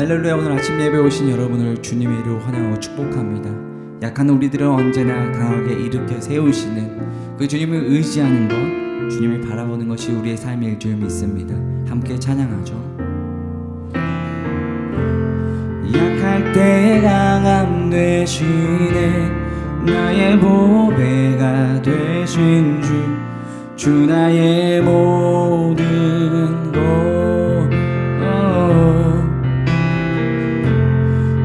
할렐루야. 오늘 아침 예배 오신 여러분을 주님의 이름으로 환영하고 축복합니다. 약한 우리들은 언제나 강하게 일으켜 세우시는 그 주님을 의지하는 것, 주님을 바라보는 것이 우리의 삶일 줄 믿습니다. 함께 찬양하죠. 약할 때 강함 되시네, 나의 보배가 되신 주 나의 모든 것.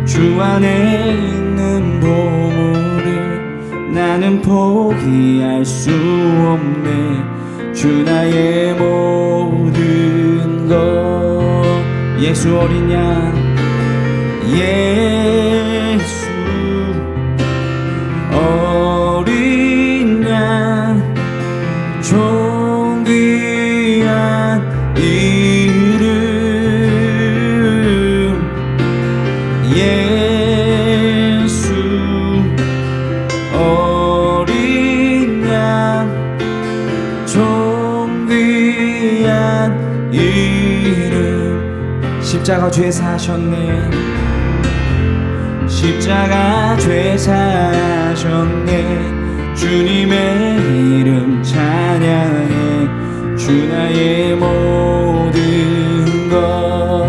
주 안에 있는 보물을 나는 포기할 수 없네. 주 나의 모든 것. 예수 어린 양, 예수 어린 양, 존귀한 이름. 예수 어린 양, 존귀한 이름. 십자가 죄 사셨네, 십자가 죄 사셨네. 주님의 이름 찬양해. 주 나의 모든 것.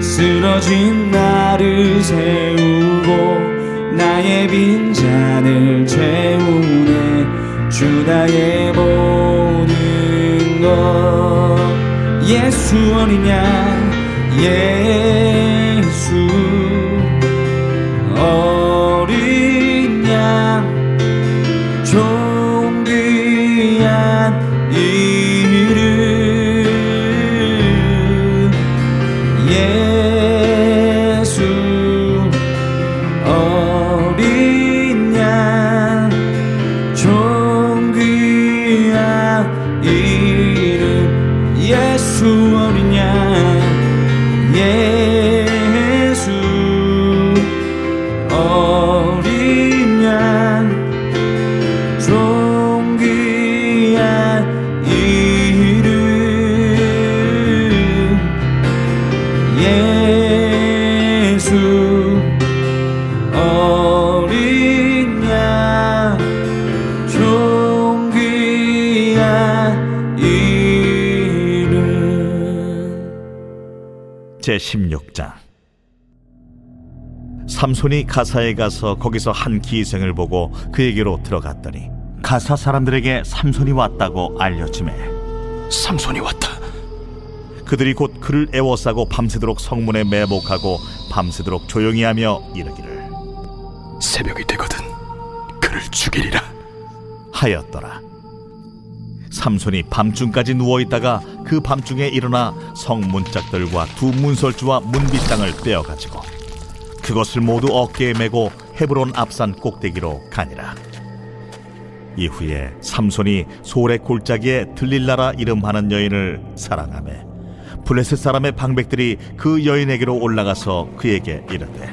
쓰러진 나를 세우고 나의 빈잔을 채우네. 주 나의 모든 것. 예수 어린 양, 예수 어린 양, 존귀한 이름. 예수 어린 양, 존귀한 이름. 예수 어린 양, 예수 어린 양, 존귀한 이름. 예수 어린 양, 존귀한 이름. 제16장. 삼손이 가사에 가서 거기서 한 기생을 보고 그에게로 들어갔더니 가사 사람들에게 삼손이 왔다고 알려지매 삼손이 왔다. 그들이 곧 그를 애워싸고 밤새도록 성문에 매복하고 밤새도록 조용히 하며 이르기를 새벽이 되거든 그를 죽이리라 하였더라. 삼손이 밤중까지 누워있다가 그 밤중에 일어나 성문짝들과 두 문설주와 문빗장을 빼어가지고 그것을 모두 어깨에 메고 헤브론 앞산 꼭대기로 가니라. 이후에 삼손이 소래 골짜기에 들릴라라 이름하는 여인을 사랑하매 블레셋 사람의 방백들이 그 여인에게로 올라가서 그에게 이르되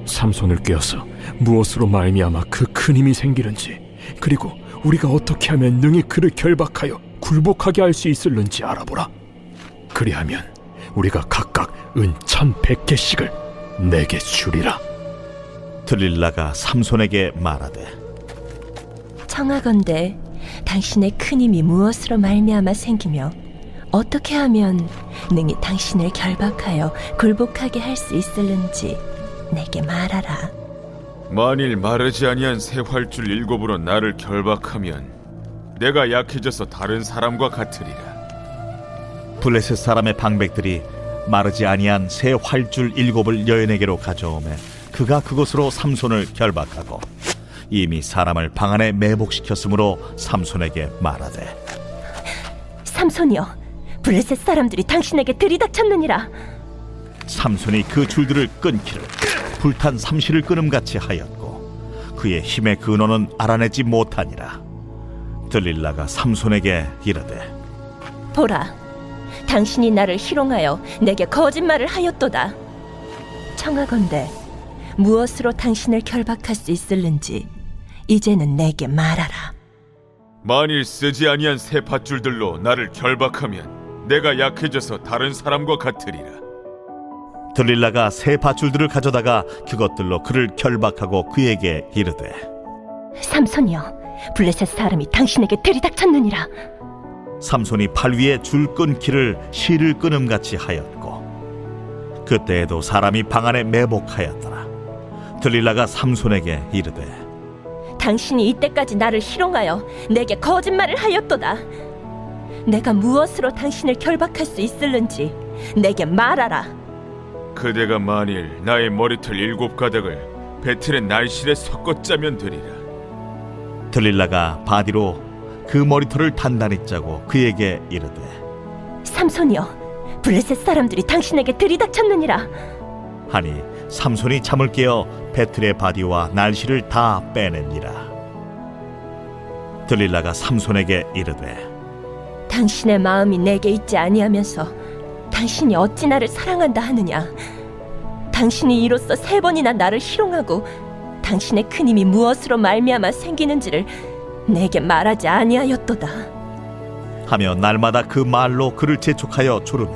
삼손을 꿰어서 무엇으로 말미암아 그 큰 힘이 생기는지, 그리고 우리가 어떻게 하면 능히 그를 결박하여 굴복하게 할 수 있을는지 알아보라. 그리하면 우리가 각각 은 1,100개씩을 내게 주리라. 들릴라가 삼손에게 말하되 청하건대 당신의 큰 힘이 무엇으로 말미암아 생기며 어떻게 하면 능히 당신을 결박하여 굴복하게 할 수 있을는지 내게 말하라. 만일 마르지 아니한 새 활줄 7으로 나를 결박하면 내가 약해져서 다른 사람과 같으리라. 블레셋 사람의 방백들이 마르지 아니한 새 활줄 7을 여인에게로 가져오매 그가 그것으로 삼손을 결박하고 이미 사람을 방 안에 매복시켰으므로 삼손에게 말하되 삼손이여, 블레셋 사람들이 당신에게 들이닥쳤느니라. 삼손이 그 줄들을 끊기를 불탄 삼시를 끊음같이 하였고 그의 힘의 근원은 알아내지 못하니라. 들릴라가 삼손에게 이르되 보라, 당신이 나를 희롱하여 내게 거짓말을 하였도다. 청하건대 무엇으로 당신을 결박할 수 있을는지 이제는 내게 말하라. 만일 쓰지 아니한 새 밧줄들로 나를 결박하면 내가 약해져서 다른 사람과 같으리라. 들릴라가 새 밧줄들을 가져다가 그것들로 그를 결박하고 그에게 이르되 삼손이여, 블레셋 사람이 당신에게 들이닥쳤느니라. 삼손이 팔 위에 줄 끊기를 실을 끊음같이 하였고 그때에도 사람이 방 안에 매복하였더라. 들릴라가 삼손에게 이르되 당신이 이때까지 나를 희롱하여 내게 거짓말을 하였도다. 내가 무엇으로 당신을 결박할 수 있을는지 내게 말하라. 그대가 만일 나의 머리털 7가닥을 배틀의 날실에 섞어 짜면 되리라. 들릴라가 바디로 그 머리털을 단단히 짜고 그에게 이르되 삼손이여, 블레셋 사람들이 당신에게 들이닥쳤느니라. 하니 삼손이 잠을 깨어 배틀의 바디와 날씨를 다 빼내니라. 들릴라가 삼손에게 이르되 당신의 마음이 내게 있지 아니하면서 당신이 어찌 나를 사랑한다 하느냐. 당신이 이로써 3번이나 나를 희롱하고 당신의 큰 힘이 무엇으로 말미암아 생기는지를 내게 말하지 아니하였도다. 하며 날마다 그 말로 그를 재촉하여 조르매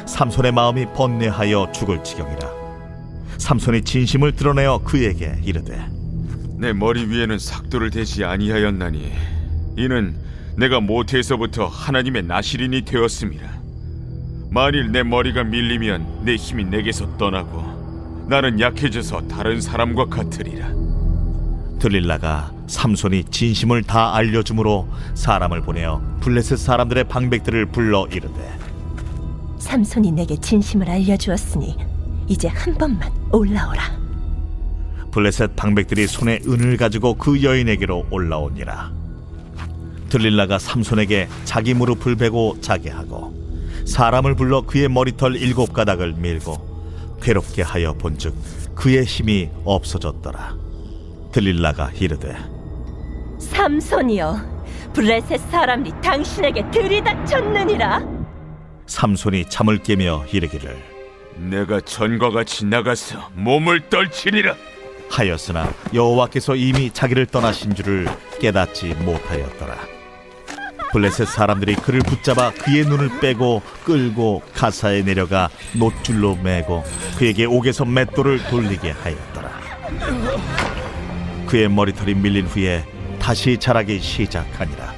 삼손의 마음이 번뇌하여 죽을 지경이라. 삼손이 진심을 드러내어 그에게 이르되 내 머리 위에는 삭도를 대지 아니하였나니 이는 내가 모태에서부터 하나님의 나실인이 되었음이라. 만일 내 머리가 밀리면 내 힘이 내게서 떠나고 나는 약해져서 다른 사람과 같으리라. 들릴라가 삼손이 진심을 다 알려주므로 사람을 보내어 블레셋 사람들의 방백들을 불러 이르되 삼손이 내게 진심을 알려주었으니 이제 한 번만 올라오라. 블레셋 방백들이 손에 은을 가지고 그 여인에게로 올라오니라. 들릴라가 삼손에게 자기 무릎을 베고 자게 하고 사람을 불러 그의 머리털 7가닥을 밀고 괴롭게 하여 본즉 그의 힘이 없어졌더라. 들릴라가 이르되 삼손이여, 블레셋 사람이 당신에게 들이닥쳤느니라. 삼손이 잠을 깨며 이르기를 내가 전과 같이 나가서 몸을 떨치리라 하였으나 여호와께서 이미 자기를 떠나신 줄을 깨닫지 못하였더라. 블레셋 사람들이 그를 붙잡아 그의 눈을 빼고 끌고 가사에 내려가 놋줄로 매고 그에게 옥에서 맷돌을 돌리게 하였더라. 그의 머리털이 밀린 후에 다시 자라기 시작하니라.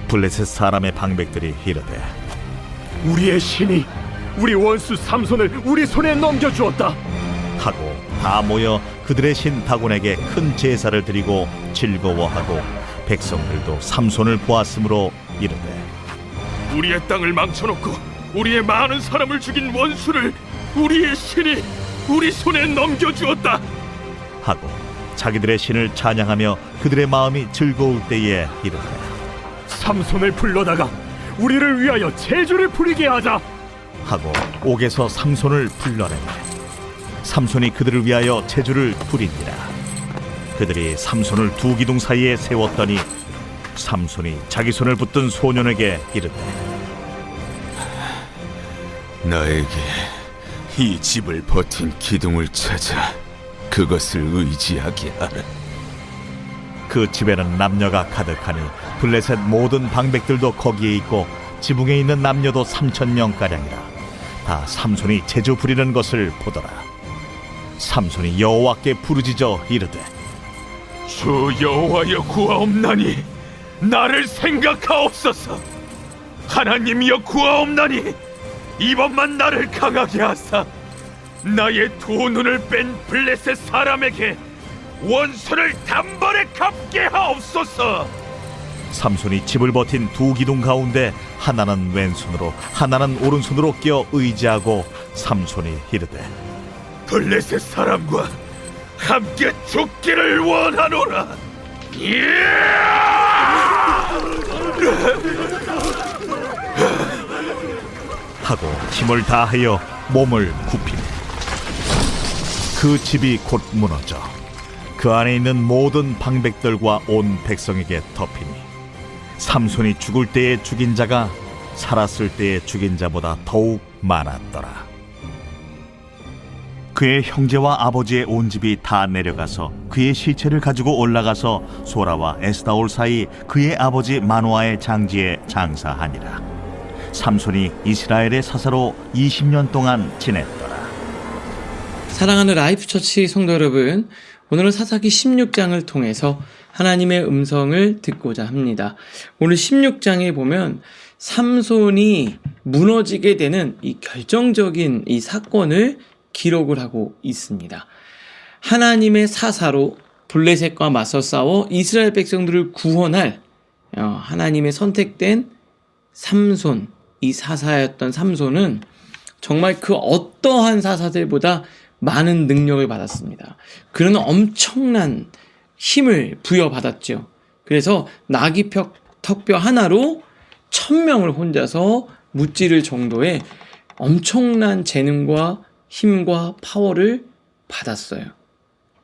블레셋 사람의 방백들이 이르되 우리의 신이 우리 원수 삼손을 우리 손에 넘겨주었다 하고 다 모여 그들의 신 다곤에게 큰 제사를 드리고 즐거워하고 백성들도 삼손을 보았으므로 이르되 우리의 땅을 망쳐놓고 우리의 많은 사람을 죽인 원수를 우리의 신이 우리 손에 넘겨주었다 하고 자기들의 신을 찬양하며 그들의 마음이 즐거울 때에 이르되 삼손을 불러다가 우리를 위하여 제주를 부리게 하자 하고 옥에서 삼손을 불러내매 삼손이 그들을 위하여 제주를 부리니라. 그들이 삼손을 두 기둥 사이에 세웠더니 삼손이 자기 손을 붙든 소년에게 이르되 나에게 이 집을 버틴 기둥을 찾아 그것을 의지하게 하라. 그 집에는 남녀가 가득하니 블레셋 모든 방백들도 거기에 있고 지붕에 있는 남녀도 3,000명가량이라. 다 삼손이 제주 부리는 것을 보더라. 삼손이 여호와께 부르짖어 이르되 주 여호와여 구하옵나니 나를 생각하옵소서. 하나님이여 구하옵나니 이번만 나를 강하게 하사 나의 두 눈을 뺀 블레셋 사람에게 원수를 단번에 갚게 하옵소서. 삼손이 집을 버틴 두 기둥 가운데 하나는 왼손으로 하나는 오른손으로 끼어 의지하고 삼손이 이르되 블레셋 사람과 함께 죽기를 원하노라. 하고 힘을 다하여 몸을 굽히니 그 집이 곧 무너져 그 안에 있는 모든 방백들과 온 백성에게 덮이니 삼손이 죽을 때에 죽인 자가 살았을 때에 죽인 자보다 더욱 많았더라. 그의 형제와 아버지의 온 집이 다 내려가서 그의 시체를 가지고 올라가서 소라와 에스다올 사이 그의 아버지 마노아의 장지에 장사하니라. 삼손이 이스라엘의 사사로 20년 동안 지냈더라. 사랑하는 라이프처치 성도 여러분, 오늘은 사사기 16장을 통해서 하나님의 음성을 듣고자 합니다. 오늘 16장에 보면 삼손이 무너지게 되는 이 결정적인 이 사건을 기록을 하고 있습니다. 하나님의 사사로 블레셋과 맞서 싸워 이스라엘 백성들을 구원할 하나님의 선택된 삼손, 이 사사였던 삼손은 정말 그 어떠한 사사들보다 많은 능력을 받았습니다. 그는 엄청난 힘을 부여받았죠. 그래서 나귀 턱뼈 하나로 1000명을 혼자서 무찌를 정도의 엄청난 재능과 힘과 파워를 받았어요.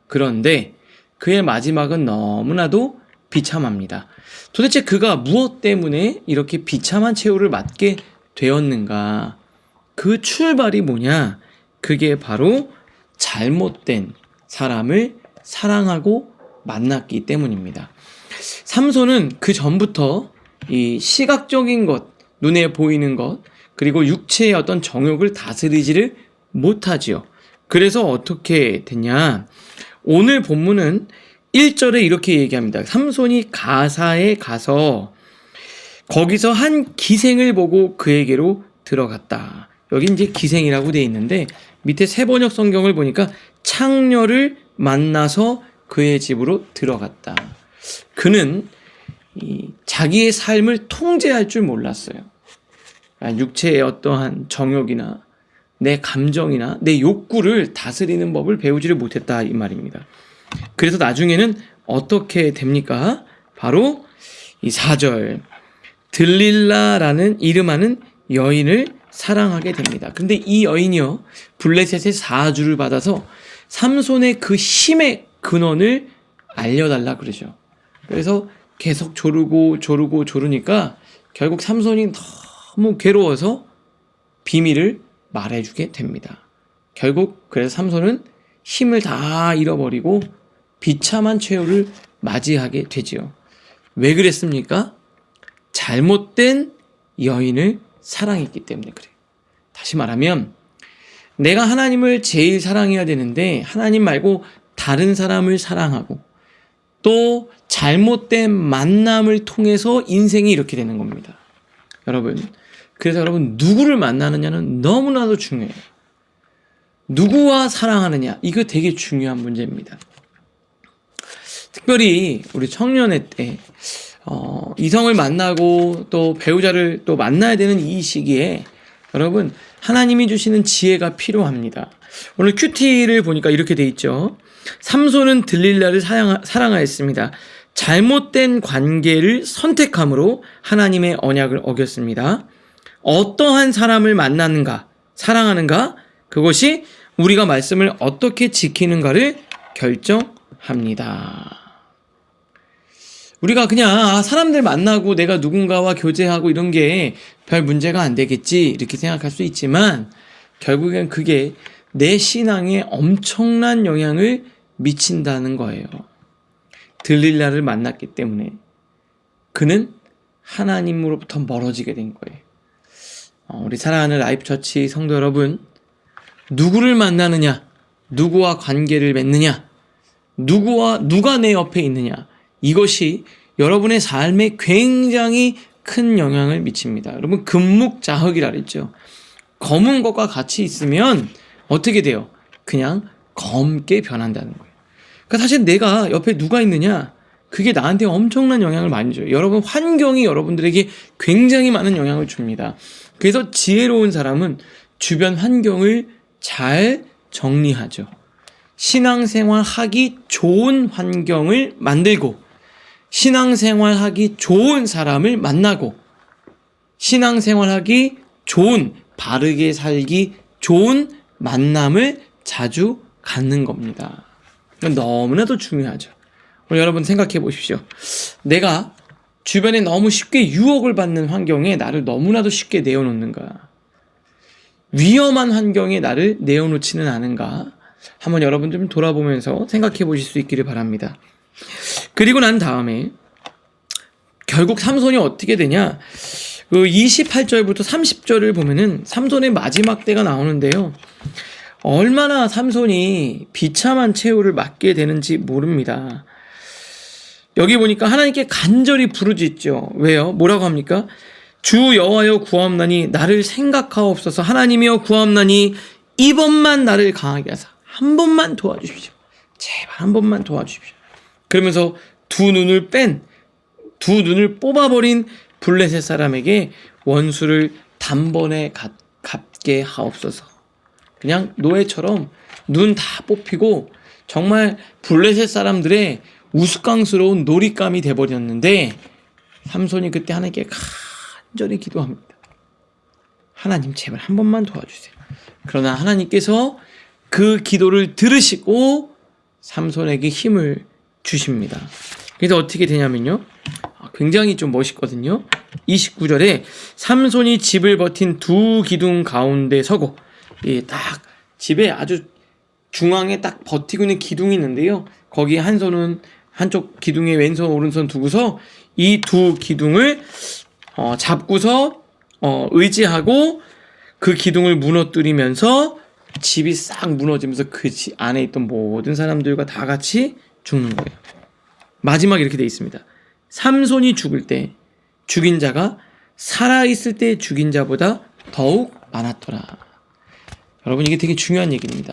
그런데 그의 마지막은 너무나도 비참합니다. 도대체 그가 무엇 때문에 이렇게 비참한 최후를 맞게 되었는가? 그 출발이 뭐냐? 그게 바로 잘못된 사람을 사랑하고 만났기 때문입니다. 삼손은 그 전부터 이 시각적인 것, 눈에 보이는 것, 그리고 육체의 어떤 정욕을 다스리지를 못하지요. 그래서 어떻게 됐냐? 오늘 본문은 1절에 이렇게 얘기합니다. 삼손이 가사에 가서 거기서 한 기생을 보고 그에게로 들어갔다. 여기 이제 기생이라고 되어 있는데 밑에 세번역 성경을 보니까 창녀를 만나서 그의 집으로 들어갔다. 그는 자기의 삶을 통제할 줄 몰랐어요. 육체의 어떠한 정욕이나 내 감정이나 내 욕구를 다스리는 법을 배우지를 못했다 이 말입니다. 그래서 나중에는 어떻게 됩니까? 바로 이 4절 들릴라라는 이름하는 여인을 사랑하게 됩니다. 근데 이 여인이요 블레셋의 사주를 받아서 삼손의 그 힘의 근원을 알려달라 그러죠. 그래서 계속 조르니까 결국 삼손이 너무 괴로워서 비밀을 말해주게 됩니다. 결국 그래서 삼손은 힘을 다 잃어버리고 비참한 최후를 맞이하게 되지요. 왜 그랬습니까? 잘못된 여인을 사랑했기 때문에 그래요. 다시 말하면 내가 하나님을 제일 사랑해야 되는데 하나님 말고 다른 사람을 사랑하고 또 잘못된 만남을 통해서 인생이 이렇게 되는 겁니다. 여러분, 그래서 여러분 누구를 만나느냐는 너무나도 중요해요. 누구와 사랑하느냐 이거 되게 중요한 문제입니다. 특별히 우리 청년회 때 이성을 만나고 또 배우자를 또 만나야 되는 이 시기에 여러분 하나님이 주시는 지혜가 필요합니다. 오늘 큐티를 보니까 이렇게 돼 있죠. 삼손은 들릴라를 사랑하였습니다. 잘못된 관계를 선택함으로 하나님의 언약을 어겼습니다. 어떠한 사람을 만나는가, 사랑하는가, 그것이 우리가 말씀을 어떻게 지키는가를 결정합니다. 우리가 그냥 사람들 만나고 내가 누군가와 교제하고 이런 게 별 문제가 안 되겠지 이렇게 생각할 수 있지만 결국엔 그게 내 신앙에 엄청난 영향을 미친다는 거예요. 들릴라를 만났기 때문에 그는 하나님으로부터 멀어지게 된 거예요. 우리 사랑하는 라이프처치 성도 여러분, 누구를 만나느냐, 누구와 관계를 맺느냐, 누가 내 옆에 있느냐, 이것이 여러분의 삶에 굉장히 큰 영향을 미칩니다. 여러분 금묵자흑이라 그랬죠. 검은 것과 같이 있으면 어떻게 돼요? 그냥 검게 변한다는 거예요. 그러니까 사실 내가 옆에 누가 있느냐, 그게 나한테 엄청난 영향을 많이 줘요. 여러분 환경이 여러분들에게 굉장히 많은 영향을 줍니다. 그래서 지혜로운 사람은 주변 환경을 잘 정리하죠. 신앙생활 하기 좋은 환경을 만들고 신앙생활 하기 좋은 사람을 만나고 신앙생활 하기 좋은, 바르게 살기 좋은 만남을 자주 갖는 겁니다. 너무나도 중요하죠. 여러분 생각해 보십시오. 내가 주변에 너무 쉽게 유혹을 받는 환경에 나를 너무나도 쉽게 내어놓는가? 위험한 환경에 나를 내어놓지는 않은가? 한번 여러분 좀 돌아보면서 생각해 보실 수 있기를 바랍니다. 그리고 난 다음에 결국 삼손이 어떻게 되냐? 그 28절부터 30절을 보면은 삼손의 마지막 때가 나오는데요. 얼마나 삼손이 비참한 최후를 맞게 되는지 모릅니다. 여기 보니까 하나님께 간절히 부르짖죠. 왜요? 뭐라고 합니까? 주 여호와여 구하옵나니 나를 생각하옵소서. 하나님이여 구하옵나니 이번만 나를 강하게 하사 한 번만 도와주십시오. 제발 한 번만 도와주십시오. 그러면서 두 눈을 뽑아버린 블레셋 사람에게 원수를 단번에 갚게 하옵소서. 그냥 노예처럼 눈 다 뽑히고 정말 블레셋 사람들의 우스꽝스러운 놀잇감이 돼버렸는데 삼손이 그때 하나님께 간절히 기도합니다. 하나님 제발 한 번만 도와주세요. 그러나 하나님께서 그 기도를 들으시고 삼손에게 힘을 주십니다. 그래서 어떻게 되냐면요. 굉장히 좀 멋있거든요. 29절에 삼손이 집을 버틴 두 기둥 가운데 서고, 딱 집에 아주 중앙에 딱 버티고 있는 기둥이 있는데요. 거기 한 손은 한쪽 기둥에 왼손 오른손 두고서 이 두 기둥을 잡고서 의지하고 그 기둥을 무너뜨리면서 집이 싹 무너지면서 그 안에 있던 모든 사람들과 다 같이 죽는 거예요. 마지막에 이렇게 돼 있습니다. 삼손이 죽을 때 죽인 자가 살아있을 때 죽인 자보다 더욱 많았더라. 여러분, 이게 되게 중요한 얘기입니다.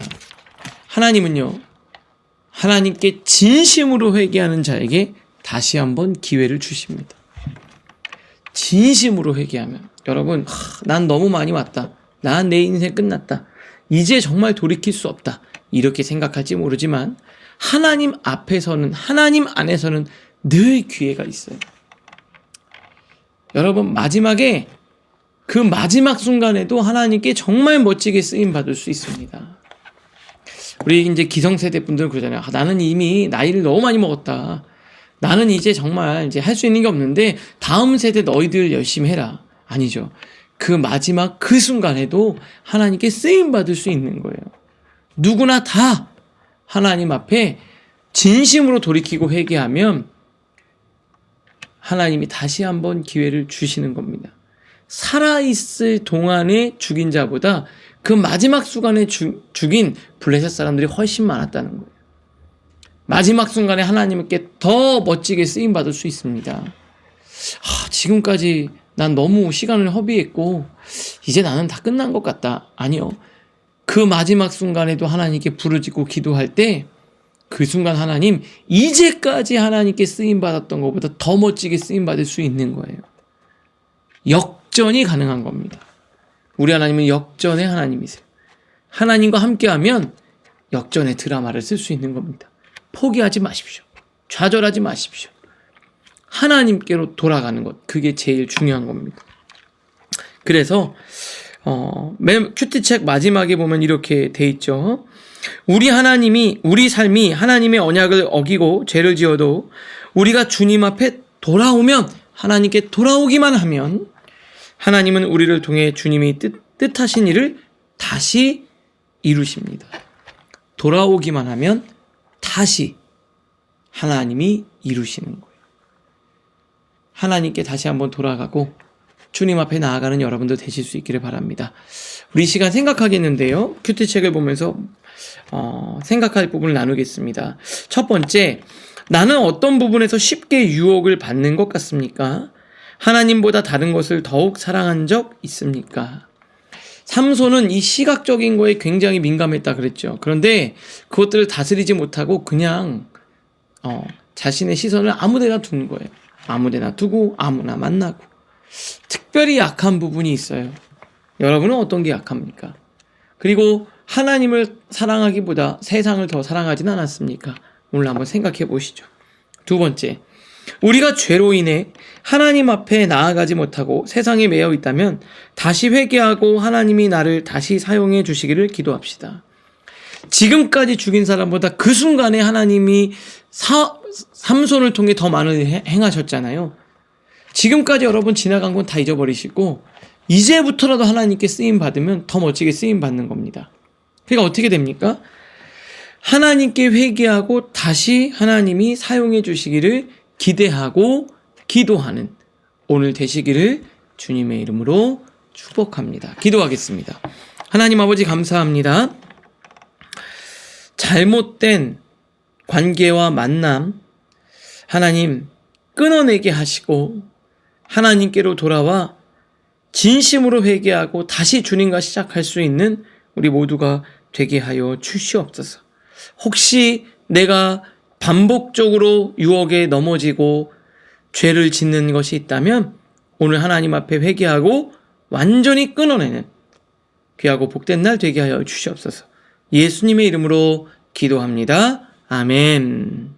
하나님은요, 하나님께 진심으로 회개하는 자에게 다시 한번 기회를 주십니다. 진심으로 회개하면, 여러분, 난 너무 많이 왔다. 난 내 인생 끝났다. 이제 정말 돌이킬 수 없다. 이렇게 생각할지 모르지만 하나님 앞에서는, 하나님 안에서는 늘 기회가 있어요. 여러분, 마지막에 그 마지막 순간에도 하나님께 정말 멋지게 쓰임 받을 수 있습니다. 우리 이제 기성세대 분들은 그러잖아요. 나는 이미 나이를 너무 많이 먹었다. 나는 이제 정말 이제 할 수 있는 게 없는데 다음 세대 너희들 열심히 해라. 아니죠. 그 마지막 그 순간에도 하나님께 쓰임 받을 수 있는 거예요. 누구나 다 하나님 앞에 진심으로 돌이키고 회개하면 하나님이 다시 한번 기회를 주시는 겁니다. 살아있을 동안에 죽인 자보다 그 마지막 순간에 죽인 블레셋 사람들이 훨씬 많았다는 거예요. 마지막 순간에 하나님께 더 멋지게 쓰임받을 수 있습니다. 지금까지 난 너무 시간을 허비했고 이제 나는 다 끝난 것 같다. 아니요. 그 마지막 순간에도 하나님께 부르짖고 기도할 때 그 순간 하나님, 이제까지 하나님께 쓰임받았던 것보다 더 멋지게 쓰임받을 수 있는 거예요. 역전이 가능한 겁니다. 우리 하나님은 역전의 하나님이세요. 하나님과 함께하면 역전의 드라마를 쓸 수 있는 겁니다. 포기하지 마십시오. 좌절하지 마십시오. 하나님께로 돌아가는 것, 그게 제일 중요한 겁니다. 그래서 맨 큐티책 마지막에 보면 이렇게 돼 있죠. 우리 삶이 하나님의 언약을 어기고 죄를 지어도 우리가 주님 앞에 돌아오면, 하나님께 돌아오기만 하면 하나님은 우리를 통해 주님이 뜻하신 일을 다시 이루십니다. 돌아오기만 하면 다시 하나님이 이루시는 거예요. 하나님께 다시 한번 돌아가고 주님 앞에 나아가는 여러분도 되실 수 있기를 바랍니다. 우리 시간 생각하겠는데요. 큐티책을 보면서 생각할 부분을 나누겠습니다. 첫 번째, 나는 어떤 부분에서 쉽게 유혹을 받는 것 같습니까? 하나님보다 다른 것을 더욱 사랑한 적 있습니까? 삼손은 이 시각적인 거에 굉장히 민감했다 그랬죠. 그런데 그것들을 다스리지 못하고 그냥 자신의 시선을 아무데나 두는 거예요. 아무데나 두고 아무나 만나고. 특별히 약한 부분이 있어요. 여러분은 어떤 게 약합니까? 그리고 하나님을 사랑하기보다 세상을 더 사랑하진 않았습니까? 오늘 한번 생각해 보시죠. 두 번째, 우리가 죄로 인해 하나님 앞에 나아가지 못하고 세상에 매여 있다면 다시 회개하고 하나님이 나를 다시 사용해 주시기를 기도합시다. 지금까지 죽인 사람보다 그 순간에 하나님이 삼손을 통해 더 많은 행하셨잖아요. 지금까지 여러분 지나간 건 다 잊어버리시고 이제부터라도 하나님께 쓰임 받으면 더 멋지게 쓰임 받는 겁니다. 그러니까 어떻게 됩니까? 하나님께 회개하고 다시 하나님이 사용해 주시기를 기대하고 기도하는 오늘 되시기를 주님의 이름으로 축복합니다. 기도하겠습니다. 하나님 아버지 감사합니다. 잘못된 관계와 만남 하나님 끊어내게 하시고 하나님께로 돌아와 진심으로 회개하고 다시 주님과 시작할 수 있는 우리 모두가 되게 하여 주시옵소서. 혹시 내가 반복적으로 유혹에 넘어지고 죄를 짓는 것이 있다면 오늘 하나님 앞에 회개하고 완전히 끊어내는 귀하고 복된 날 되게 하여 주시옵소서. 예수님의 이름으로 기도합니다. 아멘.